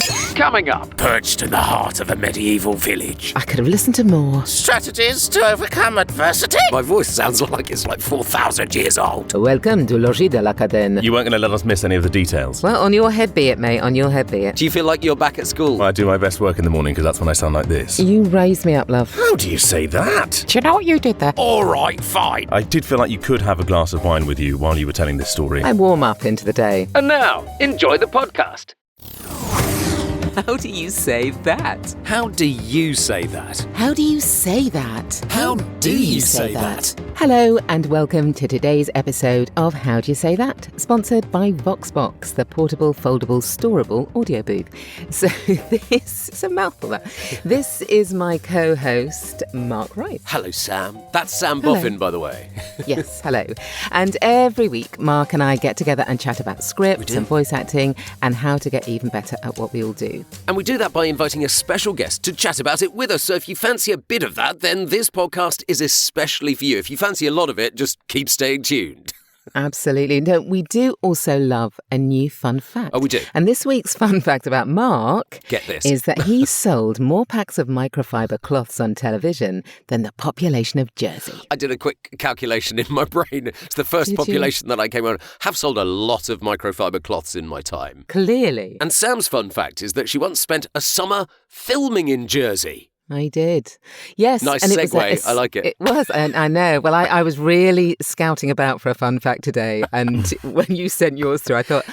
Coming up, perched in the heart of a medieval village. I could have listened to more. Strategies to overcome adversity. My voice sounds like it's like 4,000 years old. Welcome to Logis de la Cadène. You weren't going to let us miss any of the details. Well, on your head be it, mate, on your head be it. Do you feel like you're back at school? Well, I do my best work in the morning because that's when I sound like this. You raised me up, love. How do you say that? Do you know what you did there? All right, fine. I did feel like you could have a glass of wine with you while you were telling this story. I warm up into the day. And now, enjoy the podcast. How do you say that? How do you say that? How do you say that? How do you say that? Hello and welcome to today's episode of How Do You Say That? Sponsored by VoxBox, the portable, foldable, storable audio booth. So it's a mouthful that. This is my co-host, Mark Wright. Hello, Sam. That's Sam Hello. Boffin, by the way. Yes, hello. And every week, Mark and I get together and chat about scripts and voice acting and how to get even better at what we all do. And we do that by inviting a special guest to chat about it with us. So if you fancy a bit of that, then this podcast is especially for you. If you fancy a lot of it, just keep staying tuned. Absolutely. No, we do also love a new fun fact. Oh, we do. And this week's fun fact about Mark Get this. is that he sold more packs of microfiber cloths on television than the population of Jersey. I did a quick calculation in my brain. It's the first Did population that I came on. Have sold a lot of microfiber cloths in my time. Clearly. And Sam's fun fact is that she once spent a summer filming in Jersey. I did. Yes. Nice and segue. I like it. It was. And I know. Well, I was really scouting about for a fun fact today. And when you sent yours through, I thought,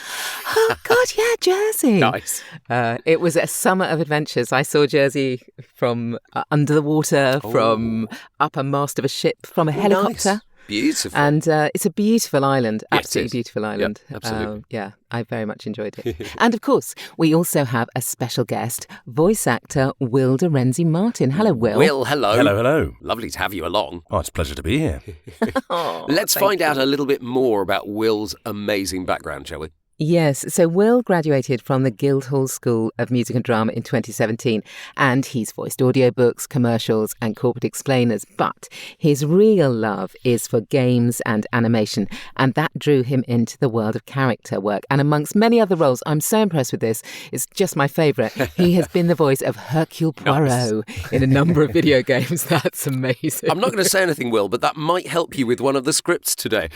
oh, God, yeah, Jersey. Nice. It was a summer of adventures. I saw Jersey from under the water, from up a mast of a ship, from a helicopter. Nice. Beautiful. And it's a beautiful island, Yes, absolutely it is. beautiful island. Yep, absolutely. Yeah, I very much enjoyed it. And of course, we also have a special guest, voice actor Will de Renzy-Martin. Hello, Will. Will, hello. Hello, hello. Lovely to have you along. Oh, it's a pleasure to be here. Let's find out a little bit more about Will's amazing background, shall we? Yes, so Will graduated from the Guildhall School of Music and Drama in 2017, and he's voiced audiobooks, commercials and corporate explainers, but his real love is for games and animation, and that drew him into the world of character work. And amongst many other roles, I'm so impressed with this, it's just my favourite. He has been the voice of Hercule Poirot in a number of video games. That's amazing. I'm not going to say anything, Will, but that might help you with one of the scripts today.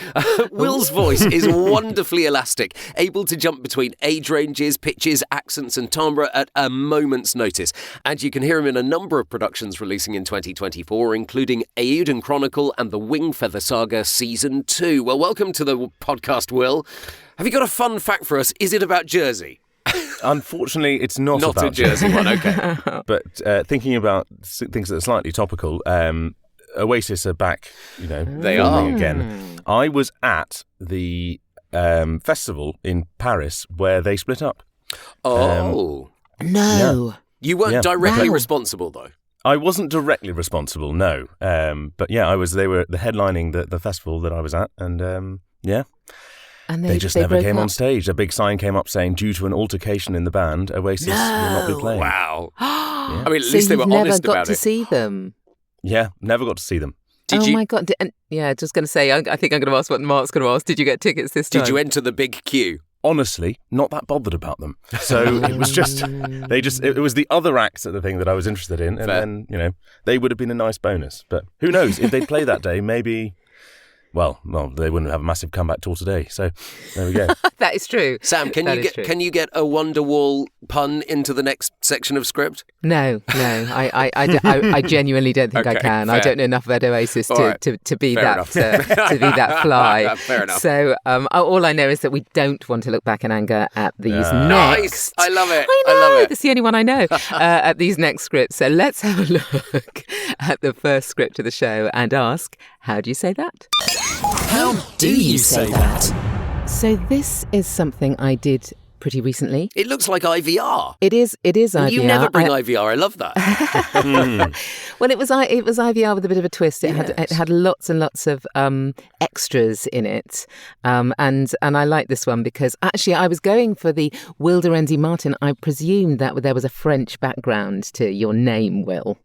Will's voice is wonderfully elastic, able to jump between age ranges, pitches, accents and timbre at a moment's notice. And you can hear him in a number of productions releasing in 2024, including Eiyuden Chronicle and the Wingfeather Saga Season 2. Well, welcome to the podcast, Will. Have you got a fun fact for us? Is it about Jersey? Unfortunately, it's not about a Jersey one, okay. But thinking about things that are slightly topical, Oasis are back, They filming are. again. I was at the festival in Paris where they split up. Oh. No. You weren't Yeah. directly Wow. responsible, though. I wasn't directly responsible, no. But yeah, they were headlining the festival that I was at, and yeah. And They just never broke came up. on stage. A big sign came up saying, due to an altercation in the band, Oasis will not be playing. Wow. Yeah. I mean, at So least they were you've never honest got about to it. see them. Yeah, never got to see them. Did you? My God. Just going to say, I think I'm going to ask what Mark's going to ask. Did you get tickets this time? Did you enter the big queue? Honestly, not that bothered about them. So it was just, it was the other acts at the thing that I was interested in. And Fair. then, they would have been a nice bonus. But who knows, if they'd play that day, maybe, well, they wouldn't have a massive comeback tour today. So there we go. That is true. Sam, can you get a Wonderwall pun into the next section of script? No. I genuinely don't think I Okay, can. I fair. don't know enough about Oasis All right. to be Fair that to be that fly. Fair enough. So all I know is that we don't want to look back in anger at these next. Nice. I love it. I know. I love it. That's the only one I know at these next scripts. So let's have a look at the first script of the show and ask, how do you say that? How do you say that? So this is something I did pretty recently. It looks like IVR. It is IVR. You never bring IVR. I love that. Well, it was IVR with a bit of a twist. It had lots and lots of extras in it, and I like this one because actually I was going for the Will de Renzy-Martin. I presumed that there was a French background to your name, Will,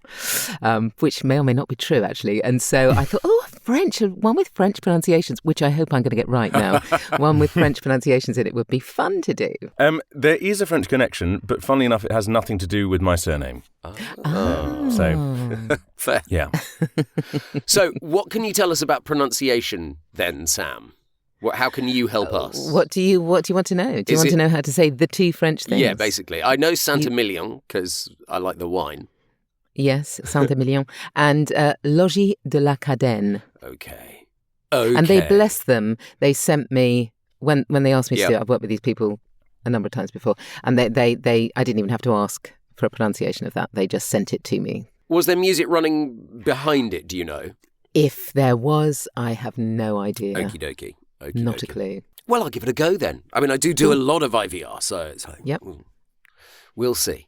which may or may not be true actually. And so I thought, oh, French, one with French pronunciations, which I hope I'm going to get right now. One with French pronunciations in it would be fun to do. There is a French connection, but funnily enough, it has nothing to do with my surname. So, fair. Yeah. So, what can you tell us about pronunciation then, Sam? How can you help us? What do you want to know? Do you want to know how to say the two French things? Yeah, basically. I know Saint Émilion because I like the wine. Yes, Saint Émilion. And Logis de la Cadène. Okay. And they bless them. They sent me, when they asked me to do it, I've worked with these people a number of times before, and I didn't even have to ask for a pronunciation of that. They just sent it to me. Was there music running behind it, do you know? If there was, I have no idea. Okie dokie. Not a clue. Well, I'll give it a go then. I mean, I do a lot of IVR, so it's like, yep. We'll see.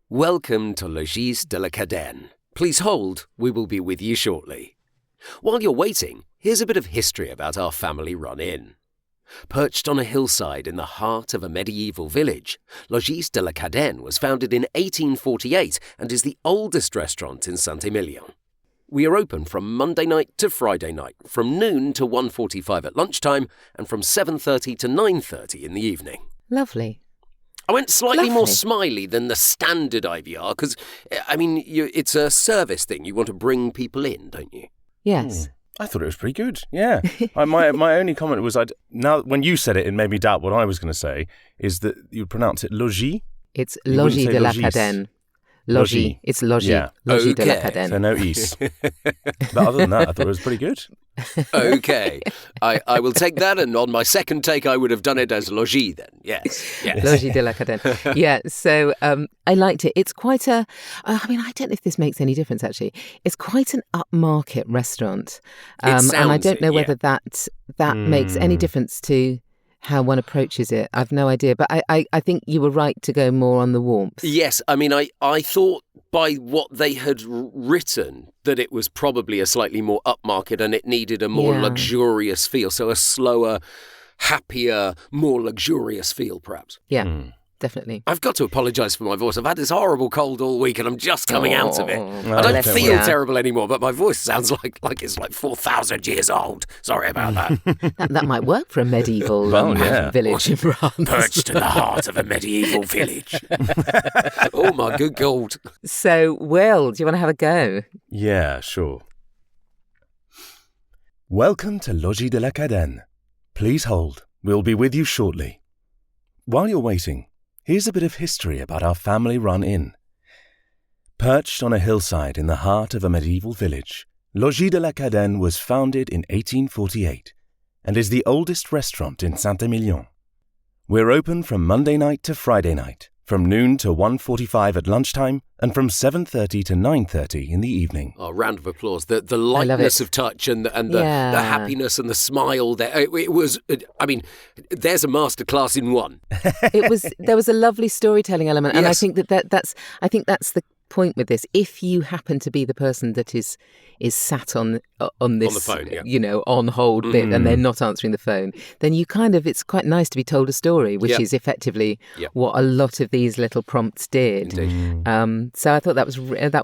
Welcome to Logis de la Cadene. Please hold, we will be with you shortly. While you're waiting, here's a bit of history about our family-run inn. Perched on a hillside in the heart of a medieval village, Logis de la Cadene was founded in 1848 and is the oldest restaurant in Saint Émilion. We are open from Monday night to Friday night, from noon to 1:45 at lunchtime, and from 7:30 to 9:30 in the evening. Lovely. I went slightly more smiley than the standard IVR because, I mean, it's a service thing. You want to bring people in, don't you? Yes. I thought it was pretty good. Yeah. My only comment was now when you said it, it made me doubt what I was going to say. Is that you pronounce it Logis? It's Logis de la Cadène. Logis. It's Logis. Yeah. Logis de la Cadène. So no east. But other than that, I thought it was pretty good. Okay. I will take that, and on my second take, I would have done it as Logis then. Yes. Logis de la Cadène. Yeah, so I liked it. It's quite I don't know if this makes any difference, actually. It's quite an upmarket restaurant. And I don't know whether that makes any difference to how one approaches it. I've no idea. But I think you were right to go more on the warmth. Yes. I mean, I thought by what they had written that it was probably a slightly more upmarket and it needed a more luxurious feel. So a slower, happier, more luxurious feel, perhaps. Yeah. Definitely. I've got to apologise for my voice. I've had this horrible cold all week and I'm just coming out of it. I don't bless feel you. terrible anymore, but my voice sounds like it's like 4,000 years old. Sorry about that. that might work for a medieval village in France. Perched in the heart of a medieval village. Oh, my good God. So, Will, do you want to have a go? Yeah, sure. Welcome to Logis de la Cadène. Please hold. We'll be with you shortly. While you're waiting, here's a bit of history about our family-run inn. Perched on a hillside in the heart of a medieval village, Logis de la Cadène was founded in 1848 and is the oldest restaurant in Saint Émilion. We're open from Monday night to Friday night, from noon to 1:45 at lunchtime, and from 7:30 to 9:30 in the evening. Oh, round of applause. The lightness of touch and the happiness and the smile. It was, I mean, there's a masterclass in one. There was a lovely storytelling element, and Yes. I think that's the point with this. If you happen to be the person that is sat on this, On the phone, on hold bit, and they're not answering the phone, then it's quite nice to be told a story, which is effectively what a lot of these little prompts did. So I thought that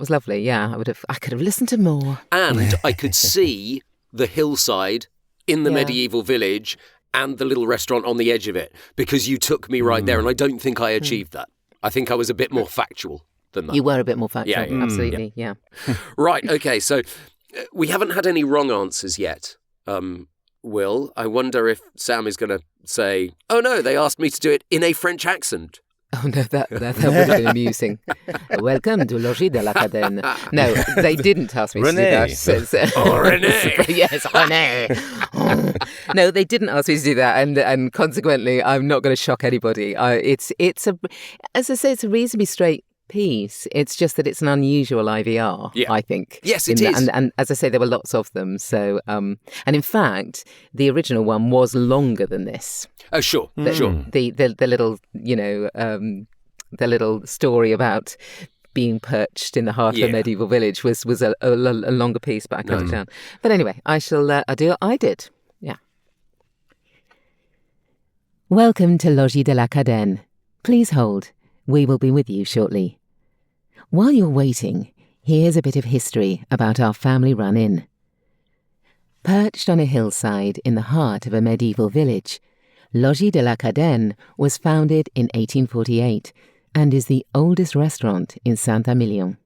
was lovely. Yeah, I could have listened to more. And I could see the hillside in the medieval village and the little restaurant on the edge of it, because you took me right there, and I don't think I achieved that. I think I was a bit more factual than that. You were a bit more factual. Yeah. Absolutely. Yeah. Right, okay, so we haven't had any wrong answers yet. Will, I wonder if Sam is going to say, oh no, they asked me to do it in a French accent. Oh no, that would have been amusing. Welcome to Logis de la Cadène. No, they didn't ask me to do that. René. Yes, René. No, they didn't ask me to do that, and consequently, I'm not going to shock anybody. As I say, it's a reasonably straight piece. It's just that it's an unusual IVR, I think. Yes, it is. And as I say, there were lots of them. So, and in fact, the original one was longer than this. Oh, sure. The little, the little story about being perched in the heart of a medieval village was a longer piece, but I cut it down. But anyway, I do what I did. Yeah. Welcome to Logis de la Cadène. Please hold. We will be with you shortly. While you're waiting, here's a bit of history about our family-run inn. Perched on a hillside in the heart of a medieval village, Logis de la Cadène was founded in 1848 and is the oldest restaurant in Saint Émilion.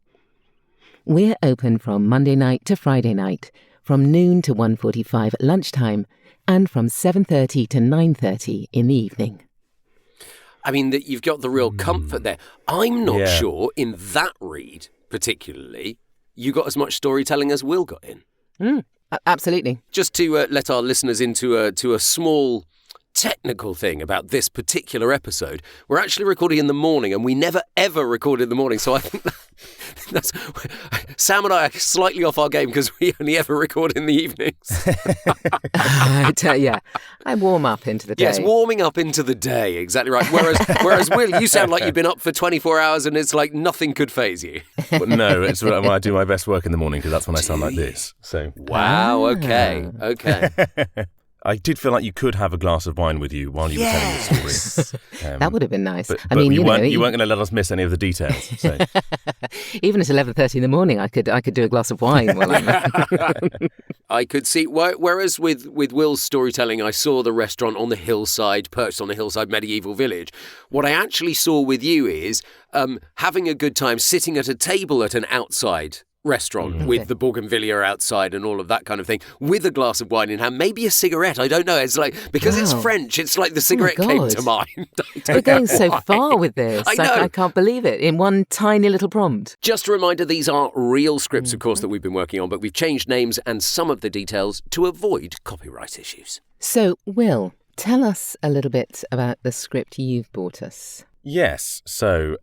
We're open from Monday night to Friday night, from noon to 1:45 at lunchtime, and from 7:30 to 9:30 in the evening. I mean, that you've got the real comfort there. I'm not sure in that read, particularly, you got as much storytelling as Will got in. Absolutely. Just to let our listeners into a small technical thing about this particular episode, we're actually recording in the morning, and we never ever record in the morning. So I think that's Sam and I are slightly off our game because we only ever record in the evenings. I warm up into the day. Yes, warming up into the day, exactly right. Whereas Will, you sound like you've been up for 24 hours and it's like nothing could faze you. Well, no, it's when I do my best work in the morning because that's when I sound like this. So wow, okay. I did feel like you could have a glass of wine with you while you were telling the story. That would have been nice. But you weren't going to let us miss any of the details. So. Even at 11:30 in the morning, I could do a glass of wine while I'm. I could see. Whereas with Will's storytelling, I saw the restaurant on the hillside, perched on the hillside medieval village. What I actually saw with you is having a good time sitting at a table at an outside restaurant with the bougainvillea outside and all of that kind of thing, with a glass of wine in hand, maybe a cigarette. I don't know. It's like, because it's French, it's like the cigarette came to mind. We're going so far with this. I know. I can't believe it. In one tiny little prompt. Just a reminder, these are real scripts, of course, that we've been working on, but we've changed names and some of the details to avoid copyright issues. So, Will, tell us a little bit about the script you've brought us. Yes, so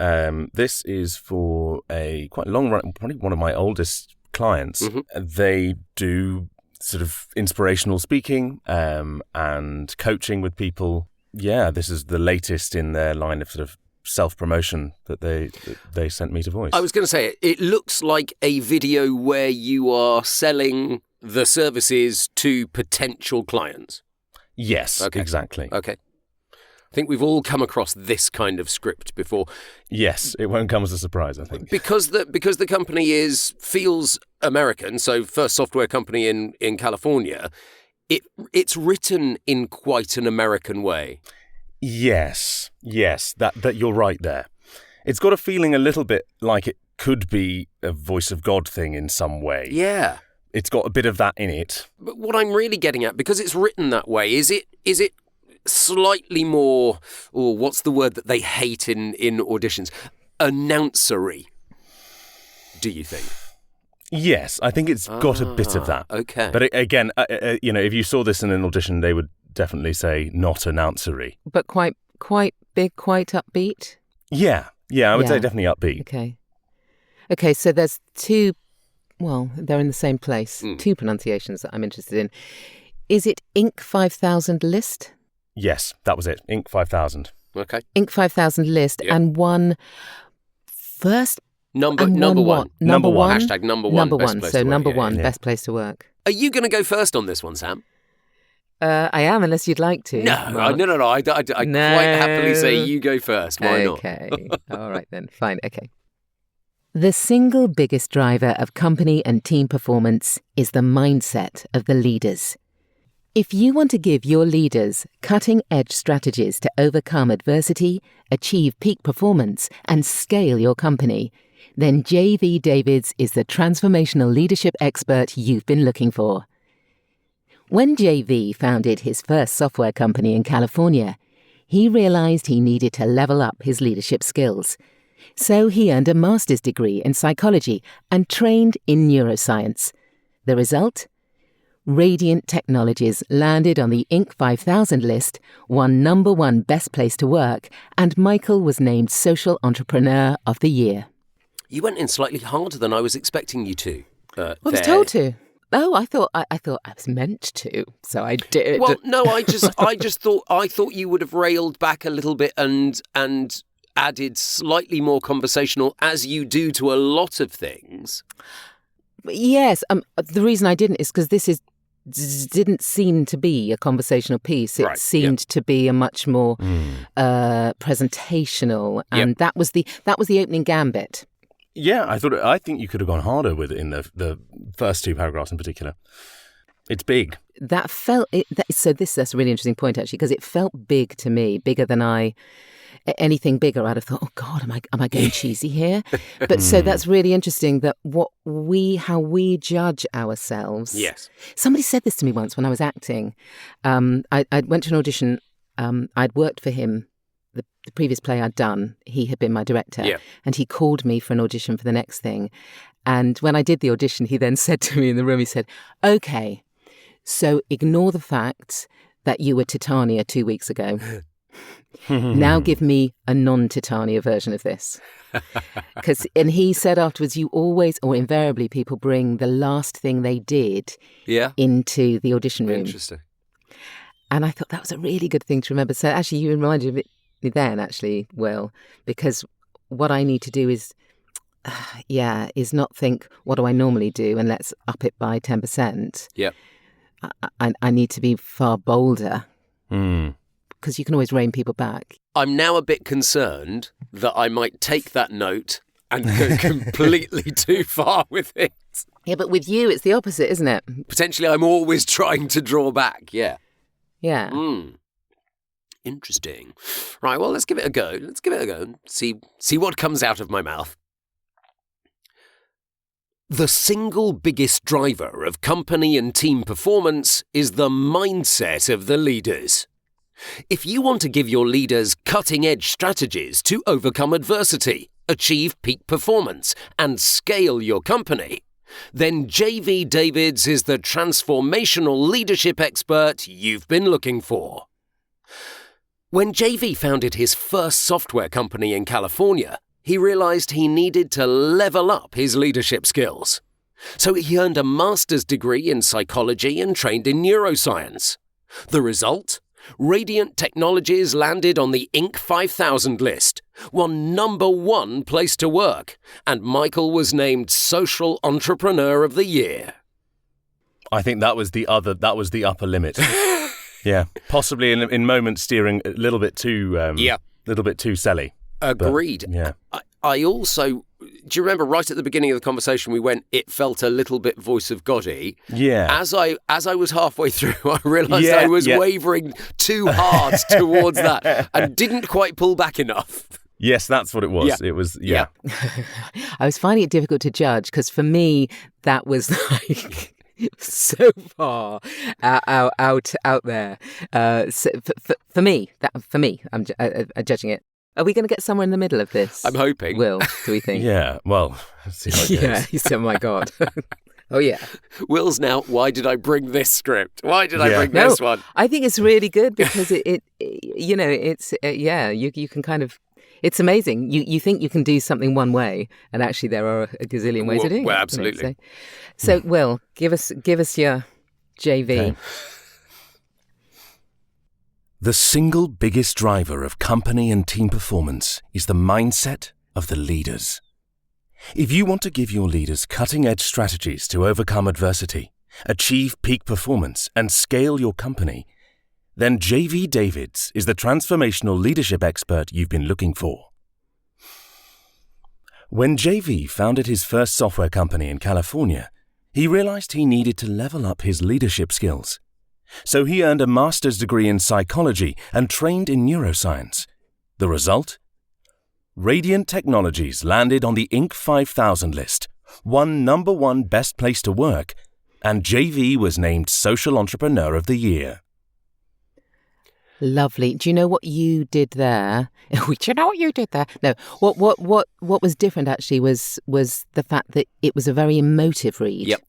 this is for a quite long run, probably one of my oldest clients. They do sort of inspirational speaking and coaching with people. Yeah, this is the latest in their line of sort of self-promotion that they sent me to voice. I was going to say, it looks like a video where you are selling the services to potential clients. Yes, exactly. Okay. I think we've all come across this kind of script before. Yes, it won't come as a surprise, I think. Because the company feels American, so first software company in California, it's written in quite an American way. Yes, that you're right there. It's got a feeling a little bit like it could be a voice of God thing in some way. Yeah. It's got a bit of that in it. But what I'm really getting at, because it's written that way, is it slightly more, or what's the word that they hate in auditions? Announcery, do you think? Yes, I think it's got a bit of that. Okay. But again, if you saw this in an audition, they would definitely say not announcery. But quite big, quite upbeat? Yeah, I would say definitely upbeat. Okay, so there's two, well, they're in the same place, two pronunciations that I'm interested in. Is it Inc. 5000 list? Yes, that was it. Inc. 5000. Okay. Inc. 5000 list and one first number one. Number one. Hashtag number one. Number one. So number one, yeah. Best place to work. Are you going to go first on this one, Sam? I am, unless you'd like to. No. I quite happily say you go first. Why not? Okay. All right then. Fine. Okay. The single biggest driver of company and team performance is the mindset of the leaders. If you want to give your leaders cutting-edge strategies to overcome adversity, achieve peak performance, and scale your company, then J.V. Davids is the transformational leadership expert you've been looking for. When J.V. founded his first software company in California, he realized he needed to level up his leadership skills. So he earned a master's degree in psychology and trained in neuroscience. The result? Radiant Technologies landed on the Inc. 5000 list, won number one best place to work, and Michael was named Social Entrepreneur of the Year. You went in slightly harder than I was expecting you to. I was told to. Oh, I thought I was meant to, so I did. Well, no, I thought you would have railed back a little bit and added slightly more conversational, as you do to a lot of things. Yes, the reason I didn't is because this didn't seem to be a conversational piece. It seemed to be a much more presentational, and that was the opening gambit. Yeah, I think you could have gone harder with it in the first two paragraphs in particular. It's big. That's a really interesting point, actually, because it felt big to me, bigger than anything bigger. I'd have thought, oh God, am I going cheesy here? But so that's really interesting that how we judge ourselves. Yes. Somebody said this to me once when I was acting. I went to an audition. I'd worked for him. The previous play I'd done, he had been my director, and he called me for an audition for the next thing. And when I did the audition, he then said to me in the room, he said, okay, so ignore the fact that you were Titania 2 weeks ago. Now give me a non-Titania version of this. And he said afterwards, you always, or invariably, people bring the last thing they did into the audition room. Interesting. And I thought that was a really good thing to remember. So actually, you reminded me then, actually, Will, because what I need to do is not think, what do I normally do? And let's up it by 10%. Yeah. I need to be far bolder. Because you can always rein people back. I'm now a bit concerned that I might take that note and go completely too far with it. Yeah, but with you, it's the opposite, isn't it? Potentially, I'm always trying to draw back, yeah. Yeah. Interesting. Right, well, let's give it a go. And see what comes out of my mouth. The single biggest driver of company and team performance is the mindset of the leaders. If you want to give your leaders cutting-edge strategies to overcome adversity, achieve peak performance, and scale your company, then J.V. Davids is the transformational leadership expert you've been looking for. When J.V. founded his first software company in California, he realized he needed to level up his leadership skills. So he earned a master's degree in psychology and trained in neuroscience. The result? Radiant Technologies landed on the Inc. 5000 list, won #1 place to work, and Michael was named Social Entrepreneur of the Year. I think that was the upper limit. Yeah, possibly in moments steering a little bit too selly. Agreed. But, yeah. I also, do you remember right at the beginning of the conversation we went, it felt a little bit voice of God-y. Yeah. As I was halfway through, I realised I was wavering too hard towards that and didn't quite pull back enough. Yes, that's what it was. Yeah. It was, I was finding it difficult to judge because for me, that was like... so far out there. So for me, I'm judging it. Are we going to get somewhere in the middle of this? I'm hoping. Will, do we think? Yeah, well, let's see how it goes. Yeah, he said, oh my God. Oh, yeah. Will's now, why did I bring this script? Why did I bring this one? I think it's really good because you can kind of, it's amazing. You think you can do something one way, and actually there are a gazillion ways to do it. Well, absolutely. So, Will, give us your JV. Okay. The single biggest driver of company and team performance is the mindset of the leaders. If you want to give your leaders cutting-edge strategies to overcome adversity, achieve peak performance, and scale your company, then J.V. Davids is the transformational leadership expert you've been looking for. When J.V. founded his first software company in California, he realized he needed to level up his leadership skills. So he earned a master's degree in psychology and trained in neuroscience. The result? Radiant Technologies landed on the Inc. 5000 list, won #1 best place to work, and JV was named Social Entrepreneur of the Year. Lovely. Do you know what you did there? Do you know what you did there? No. What was different actually was the fact that it was a very emotive read. Yep.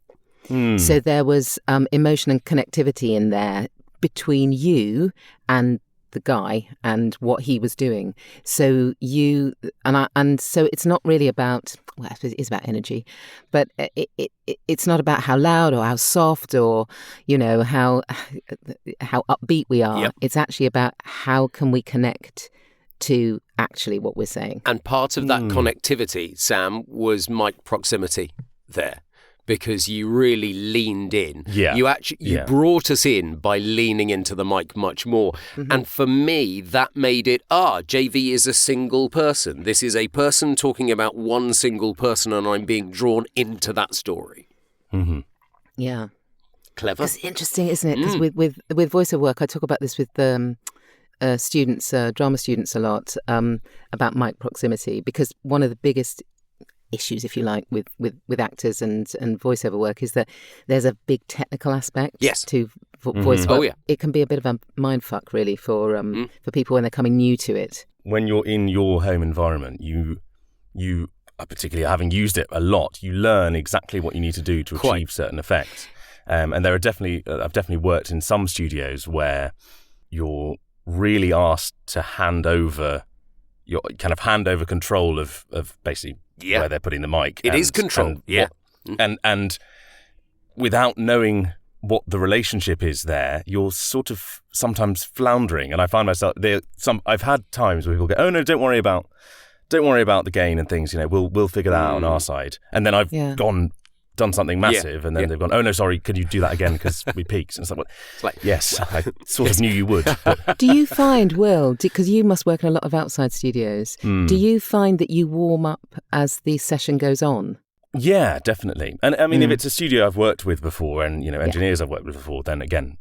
So there was emotion and connectivity in there between you and the guy and what he was doing. So you and so it's not really about, well, it is about energy, but it's not about how loud or how soft or how upbeat we are. Yep. It's actually about how can we connect to actually what we're saying. And part of that connectivity, Sam, was mic proximity there. because you really leaned in. Yeah. You brought us in by leaning into the mic much more. Mm-hmm. And for me, that made it, JV is a single person. This is a person talking about one single person, and I'm being drawn into that story. Mm-hmm. Yeah. Clever. It's interesting, isn't it? Because with voiceover work, I talk about this with students, drama students a lot, about mic proximity, because one of the biggest issues, if you like, with actors and voiceover work is that there's a big technical aspect to voice work. Oh, yeah. It can be a bit of a mindfuck, really, for people when they're coming new to it. When you're in your home environment, you particularly having used it a lot, you learn exactly what you need to do to achieve certain effects. And there are definitely, I've definitely worked in some studios where you're really asked to hand over control of basically where they're putting the mic. It is control, And without knowing what the relationship is there, you're sort of sometimes floundering. And I find myself I've had times where people go, "Oh no, don't worry about the gain and things. We'll figure that out on our side." And then I've done something massive, and then they've gone, "Oh no, sorry, could you do that again because we peaked?" And it's like, yes, I sort of knew you would. But. Do you find, Will, because you must work in a lot of outside studios, do you find that you warm up as the session goes on? Yeah, definitely. And I mean, if it's a studio I've worked with before, and engineers I've worked with before, then again,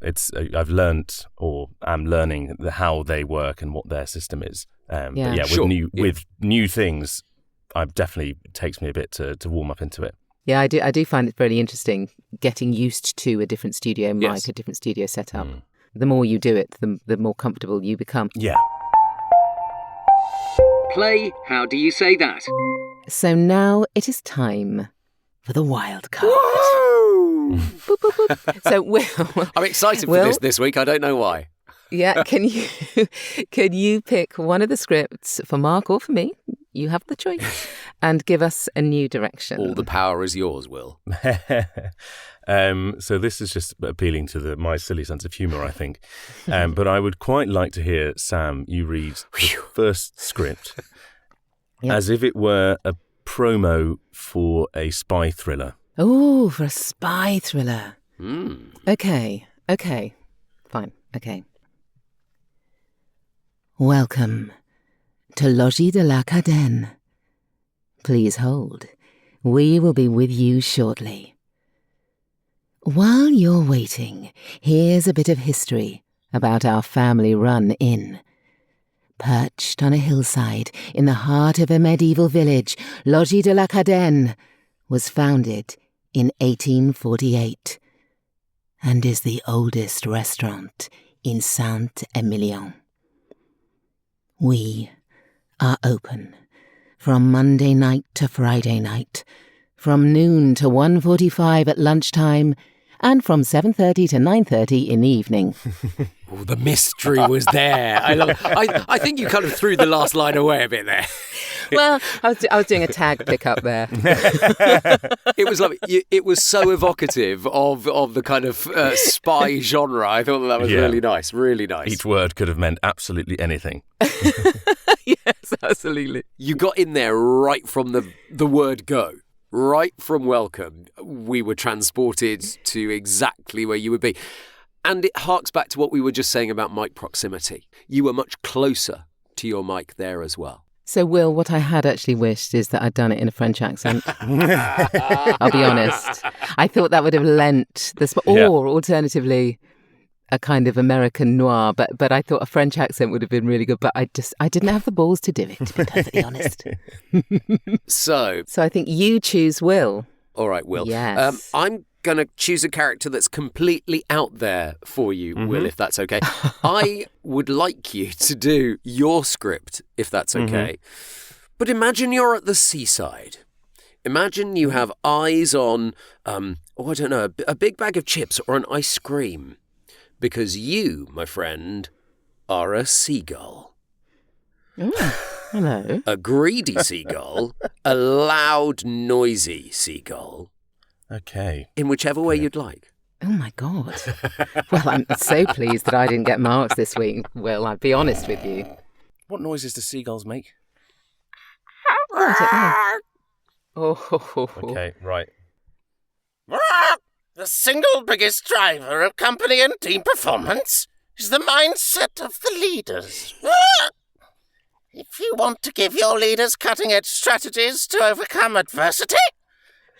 I've learnt or am learning how they work and what their system is. With new things, it definitely takes me a bit to warm up into it. Yeah, I do find it really interesting getting used to a different studio mic, a different studio setup. The more you do it, the more comfortable you become. Yeah. Play, how do you say that? So now it is time for the wild card. Whoa! Boop, boop, boop. So, Will... I'm excited for this week. I don't know why. Yeah, can you pick one of the scripts for Mark or for me? You have the choice. And give us a new direction. All the power is yours, Will. So this is just appealing to my silly sense of humour, I think. But I would quite like to hear, Sam, you read the first script as if it were a promo for a spy thriller. Oh, for a spy thriller. Mm. Okay. Fine. Okay. Welcome to Logis de la Cadène. Please hold. We will be with you shortly. While you're waiting, here's a bit of history about our family-run inn. Perched on a hillside in the heart of a medieval village, Logis de la Cadène was founded in 1848 and is the oldest restaurant in Saint Émilion. We are open from Monday night to Friday night, from noon to 1:45 at lunchtime, and from 7:30 to 9:30 in the evening. Oh, the mystery was there. I think you kind of threw the last line away a bit there. Well, I was doing a tag pickup there. It was lovely. It was so evocative of the kind of spy genre. I thought that was really nice, really nice. Each word could have meant absolutely anything. Yes, absolutely. You got in there right from the word go. Right from welcome, we were transported to exactly where you would be. And it harks back to what we were just saying about mic proximity. You were much closer to your mic there as well. So, Will, what I had actually wished is that I'd done it in a French accent. I'll be honest. I thought that would have lent or alternatively a kind of American noir, but I thought a French accent would have been really good, but I didn't have the balls to do it, to be perfectly honest. So I think you choose Will. All right, Will. Yes. I'm going to choose a character that's completely out there for you, Will, if that's okay. I would like you to do your script, if that's okay. But imagine you're at the seaside. Imagine you have eyes on, I don't know, a big bag of chips or an ice cream. Because you, my friend, are a seagull. Hello. A greedy seagull, a loud, noisy seagull. Okay. In whichever way you'd like. Oh, my God. Well, I'm so pleased that I didn't get marks this week, Will. I'll be honest with you. What noises do seagulls make? I don't know. Oh. Okay, right. The single biggest driver of company and team performance is the mindset of the leaders. If you want to give your leaders cutting-edge strategies to overcome adversity,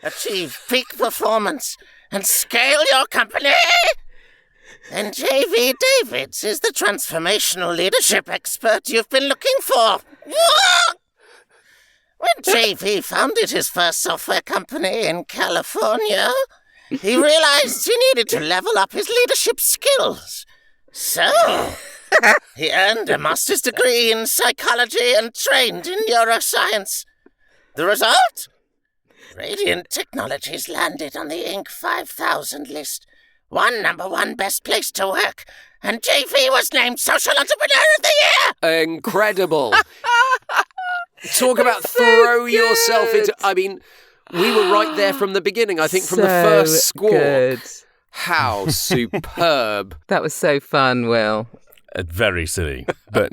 achieve peak performance, and scale your company, then J.V. Davids is the transformational leadership expert you've been looking for. When J.V. founded his first software company in California, he realized he needed to level up his leadership skills. So, he earned a master's degree in psychology and trained in neuroscience. The result? Radiant Technologies landed on the Inc. 5000 list, won #1 best place to work, and JV was named Social Entrepreneur of the Year! Incredible. Talk about throw yourself into... I mean, we were right there from the beginning, I think, from the first squawk. Good. How superb. That was so fun, Will. Very silly, but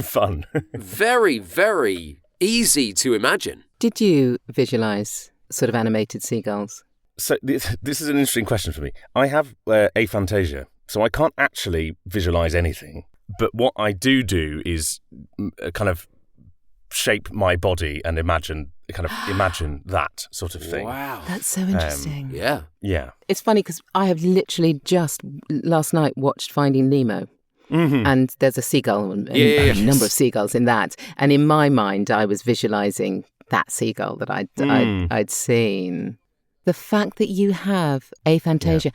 fun. Very, very easy to imagine. Did you visualise sort of animated seagulls? So this is an interesting question for me. I have aphantasia, so I can't actually visualise anything. But what I do is kind of shape my body and imagine that sort of thing. Wow. That's so interesting. Yeah. Yeah. It's funny because I have literally just last night watched Finding Nemo. Mm-hmm. And there's a seagull, a number of seagulls in that. And in my mind, I was visualising that seagull that I'd seen. The fact that you have aphantasia,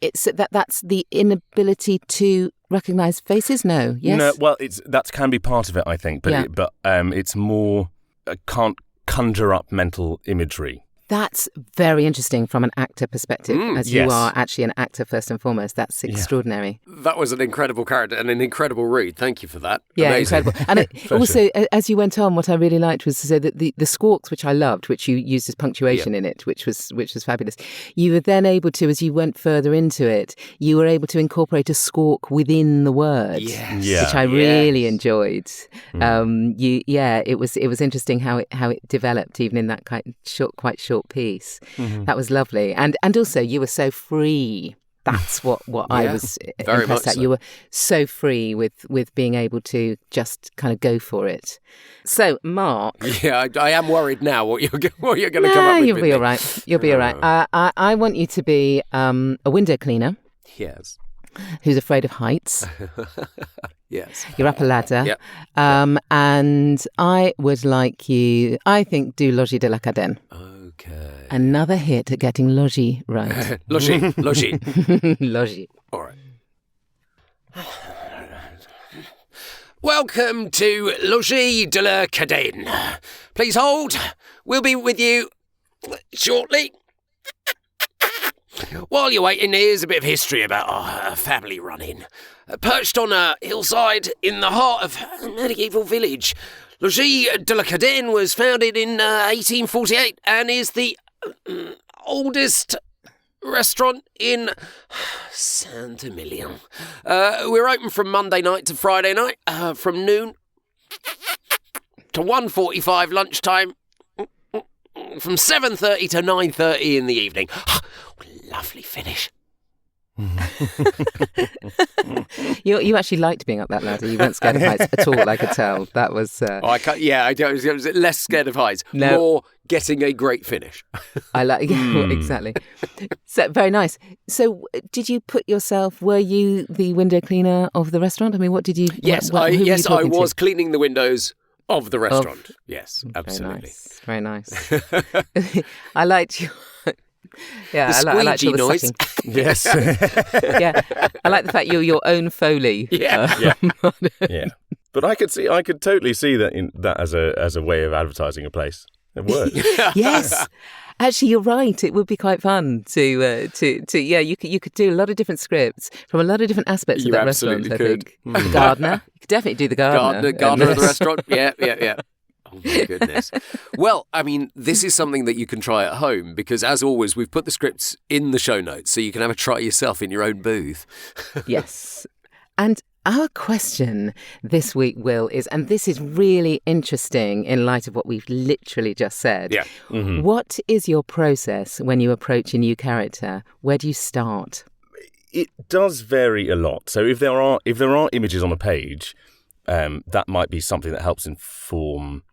it's that's the inability to recognise faces. No, yes. No, well, that can be part of it, I think, but it's more can't conjure up mental imagery. That's very interesting from an actor perspective, as you yes. are actually an actor first and foremost. That's extraordinary. That was an incredible character and an incredible read. Thank you for that. Yeah, Amazing. incredible. And also, as you went on, what I really liked was so that the squawks, which I loved, which you used as punctuation in it, which was fabulous. You were then able to, as you went further into it, you were able to incorporate a squawk within the word, which I really enjoyed. It was interesting how it developed, even in that quite short piece. That was lovely, and also you were so free. That's what I was very impressed at. so. You were so free with being able to just kind of go for it. So, Mark, I am worried now what you're going to come up with. You'll be all right. You'll be all right. I want you to be a window cleaner. Yes. Who's afraid of heights. Yes. You're up a ladder. Yep. And I would like you, I think, do Logis de la Cadène. Okay. Another hit at getting Logis right. Logis. Logis. All right. Welcome to Logis de la Cadene. Please hold. We'll be with you shortly. While you're waiting, here's a bit of history about our family run-in. Perched on a hillside in the heart of a medieval village, Logis de la Cadene was founded in 1848 and is the oldest restaurant in Saint Émilion. We're open from Monday night to Friday night, from noon to 1:45 lunchtime, from 7:30 to 9:30 in the evening. Lovely finish. You actually liked being up that ladder. You weren't scared of heights at all, I could tell. That was... I was less scared of heights. No. More getting a great finish. I like... exactly. So, very nice. So, were you the window cleaner of the restaurant? I mean, what did you... Yes, who were you I talking was to? cleaning the windows of the restaurant. Yes, absolutely. Very nice. I liked you. Yeah, The I like squeegee all the noise. sucking. Yes. Yeah, I like the fact you're your own Foley. Yeah. Yeah. But I could totally see that as a way of advertising a place. It works. Yes. Actually, you're right. It would be quite fun to you could do a lot of different scripts from a lot of different aspects You of that restaurant. absolutely I could. think. The gardener. You could definitely do the gardener. Gardener of the restaurant. Yeah. Oh, my goodness. Well, I mean, this is something that you can try at home because, as always, we've put the scripts in the show notes so you can have a try yourself in your own booth. Yes. And Our question this week, Will, is, and this is really interesting in light of what we've literally just said. Yeah. Mm-hmm. What is your process when you approach a new character? Where do you start? It does vary a lot. So if there are images on a page, that might be something that helps inform.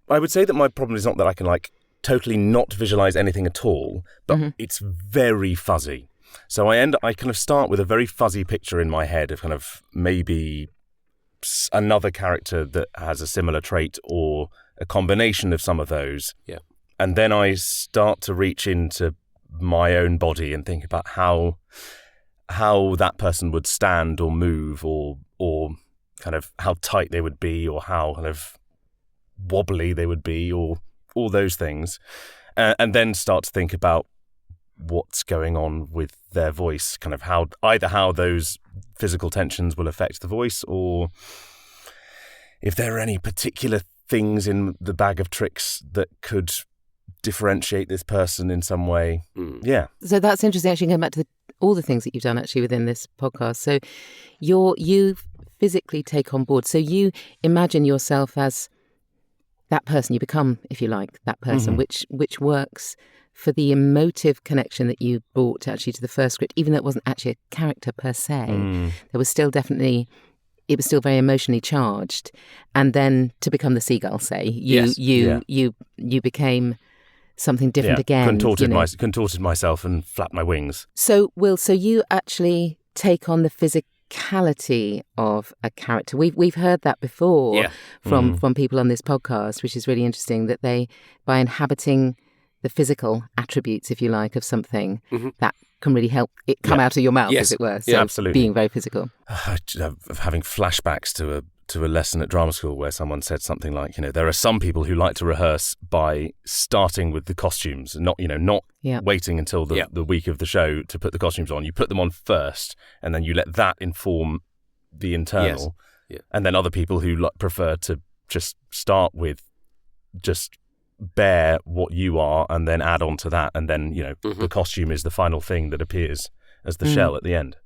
I would say that my problem is not that I can totally not visualize anything at all, but it's very fuzzy. So I kind of start with a very fuzzy picture in my head of kind of maybe another character that has a similar trait or a combination of some of those. Yeah. And then I start to reach into my own body and think about how that person would stand or move or kind of how tight they would be or how kind of wobbly they would be or all those things. And then start to think about what's going on with their voice, kind of how those physical tensions will affect the voice, or if there are any particular things in the bag of tricks that could differentiate this person in some way. Yeah. So that's interesting, actually, going back to all the things that you've done actually within this podcast. So you physically take on board, so you imagine yourself as that person, you become, if you like, that person, which works for the emotive connection that you brought actually to the first script, even though it wasn't actually a character per se. There was still it was still very emotionally charged. And then to become the Seagull, say, you became something different again. Contorted myself and flapped my wings. So, Will, you actually take on the physicality of a character. We've heard that before from people on this podcast, which is really interesting, that they, by inhabiting the physical attributes, if you like, of something, that can really help it come out of your mouth, as it were. So absolutely. Being very physical. Having flashbacks to a lesson at drama school where someone said something like, there are some people who like to rehearse by starting with the costumes, not waiting until the week of the show to put the costumes on. You put them on first, and then you let that inform the internal. Yes. Yeah. And then other people who prefer to just start with just bear what you are and then add on to that, and then the costume is the final thing that appears as the shell at the end.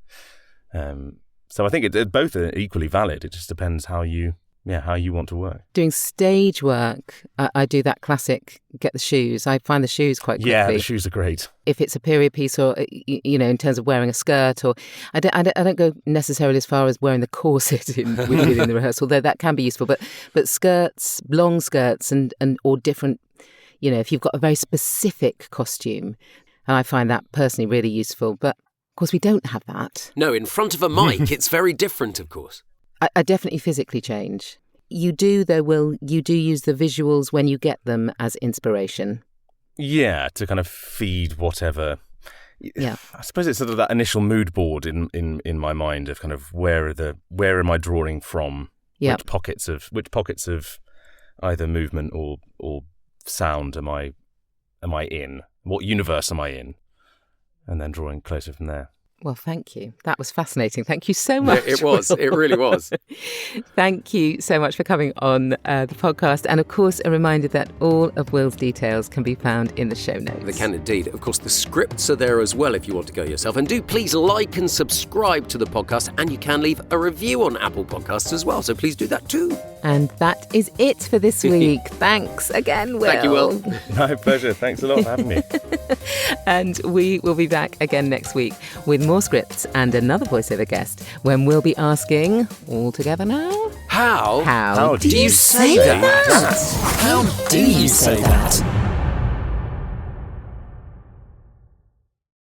So I think both are equally valid. It just depends how you want to work. Doing stage work, I do that classic get the shoes. I find the shoes quite quickly. Yeah, the shoes are great. If it's a period piece, or in terms of wearing a skirt, or I don't go necessarily as far as wearing the corset within the rehearsal, although that can be useful. But skirts, long skirts, and or different. If you've got a very specific costume, and I find that personally really useful. But of course, we don't have that. No, in front of a mic, it's very different, of course. I definitely physically change. You do, though, Will, you do use the visuals when you get them as inspiration. Yeah, to kind of feed whatever. Yeah, I suppose it's sort of that initial mood board in my mind of kind of where am I drawing from? Which pockets of either movement or sound am I in? What universe am I in? And then drawing closer from there. Well, thank you. That was fascinating. Thank you so much. It was. Will. It really was. Thank you so much for coming on the podcast. And of course, a reminder that all of Will's details can be found in the show notes. They can indeed. Of course, the scripts are there as well if you want to go yourself. And do please like and subscribe to the podcast. And you can leave a review on Apple Podcasts as well. So please do that too. And that is it for this week. Thanks again, Will. Thank you, Will. My pleasure. Thanks a lot for having me. And we will be back again next week with more scripts and another voiceover guest when we'll be asking, all together now, How do you say that? How do you say that?